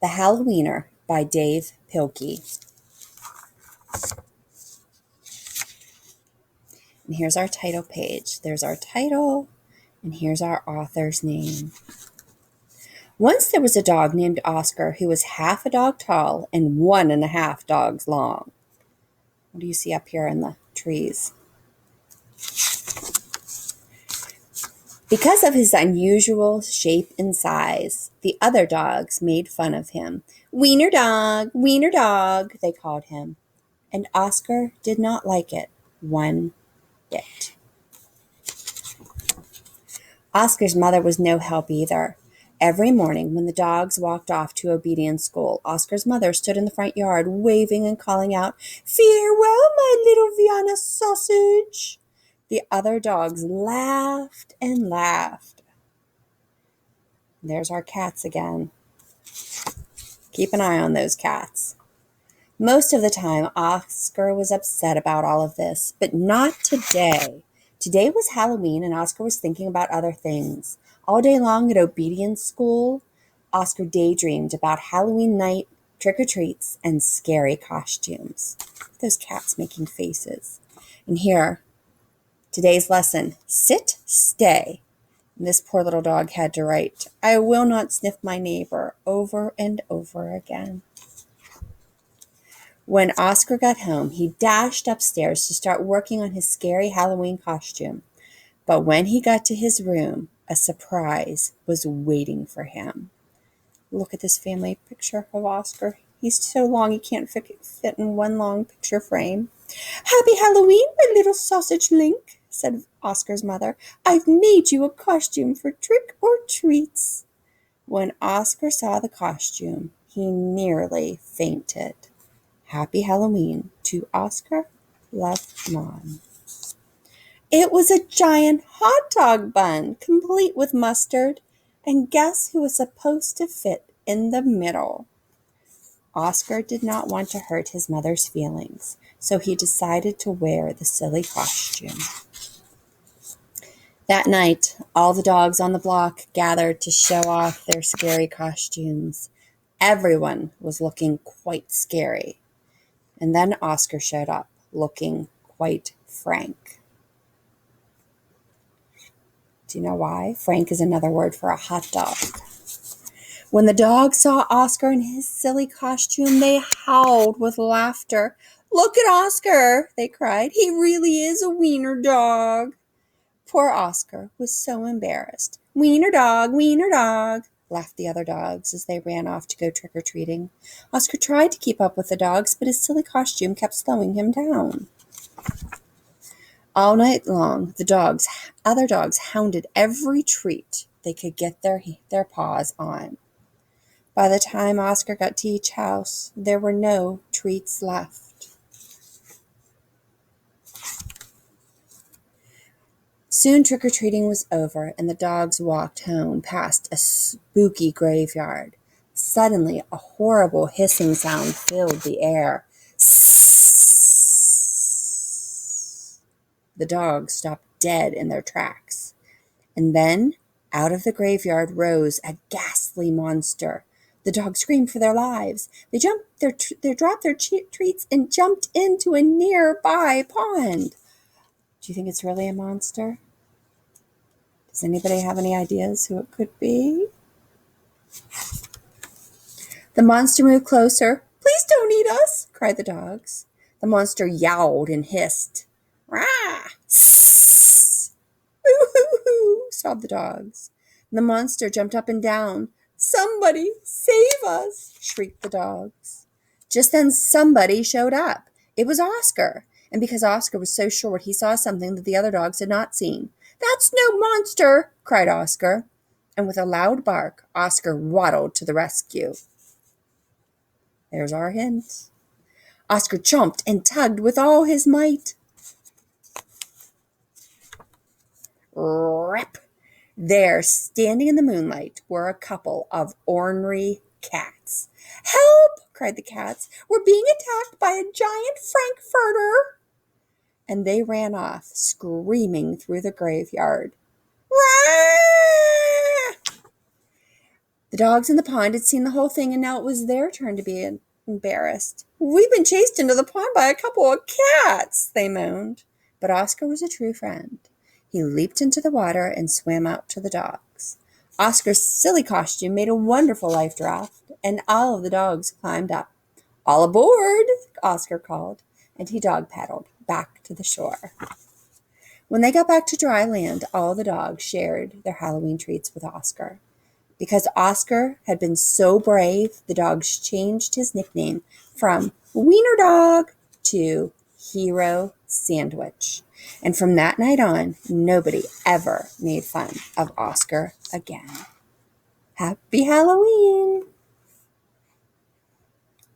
The Hallo-Wiener by Dav Pilkey. And here's our title page. There's our title, and here's our author's name. Once there was a dog named Oscar who was half a dog tall and 1.5 dogs long. What do you see up here in the trees? Because of his unusual shape and size, the other dogs made fun of him. Wiener dog, they called him. And Oscar did not like it one bit. Oscar's mother was no help either. Every morning when the dogs walked off to obedience school, Oscar's mother stood in the front yard waving and calling out, "Farewell, my little Vienna sausage." The other dogs laughed and laughed. There's our cats again. Keep an eye on those cats. Most of the time, Oscar was upset about all of this, but not today. Today was Halloween, and Oscar was thinking about other things. All day long at obedience school, Oscar daydreamed about Halloween night, trick-or-treats, and scary costumes. Those cats making faces. And here, today's lesson, sit, stay. And this poor little dog had to write, "I will not sniff my neighbor," over and over again. When Oscar got home, he dashed upstairs to start working on his scary Halloween costume. But when he got to his room, a surprise was waiting for him. Look at this family picture of Oscar. He's so long he can't fit in one long picture frame. "Happy Halloween, my little sausage link," said Oscar's mother. "I've made you a costume for trick or treats." When Oscar saw the costume, he nearly fainted. Happy Halloween to Oscar, love, Mom. It was a giant hot dog bun, complete with mustard, and guess who was supposed to fit in the middle? Oscar did not want to hurt his mother's feelings, so he decided to wear the silly costume. That night, all the dogs on the block gathered to show off their scary costumes. Everyone was looking quite scary. And then Oscar showed up, looking quite frank. Do you know why? Frank is another word for a hot dog. When the dogs saw Oscar in his silly costume, they howled with laughter. "Look at Oscar," they cried. "He really is a wiener dog." Poor Oscar was so embarrassed. "Wiener dog, laughed the other dogs as they ran off to go trick-or-treating. Oscar tried to keep up with the dogs, but his silly costume kept slowing him down. All night long, other dogs hounded every treat they could get their paws on. By the time Oscar got to each house, there were no treats left. Soon trick-or-treating was over, and the dogs walked home past a spooky graveyard. Suddenly, a horrible hissing sound filled the air. The dogs stopped dead in their tracks. And then, out of the graveyard rose a ghastly monster. The dogs screamed for their lives. They dropped their treats and jumped into a nearby pond. Do you think it's really a monster? Does anybody have any ideas who it could be? The monster moved closer. "Please don't eat us," cried the dogs. The monster yowled and hissed. "Rah! Sss! Ooh-hoo-hoo!" sobbed the dogs. The monster jumped up and down. "Somebody save us!" shrieked the dogs. Just then somebody showed up. It was Oscar. And because Oscar was so short, he saw something that the other dogs had not seen. "That's no monster!" cried Oscar. And with a loud bark, Oscar waddled to the rescue. There's our hint. Oscar chomped and tugged with all his might. Rap! There, standing in the moonlight, were a couple of ornery cats. "Help!" cried the cats. "We're being attacked by a giant frankfurter." And they ran off, screaming through the graveyard. Rah! The dogs in the pond had seen the whole thing, and now it was their turn to be embarrassed. "We've been chased into the pond by a couple of cats," they moaned. But Oscar was a true friend. He leaped into the water and swam out to the dogs. Oscar's silly costume made a wonderful life raft, and all of the dogs climbed up. "All aboard," Oscar called, and he dog paddled back to the shore. When they got back to dry land, all the dogs shared their Halloween treats with Oscar. Because Oscar had been so brave, the dogs changed his nickname from Wiener Dog to Hero Sandwich. And from that night on, nobody ever made fun of Oscar again. Happy Halloween!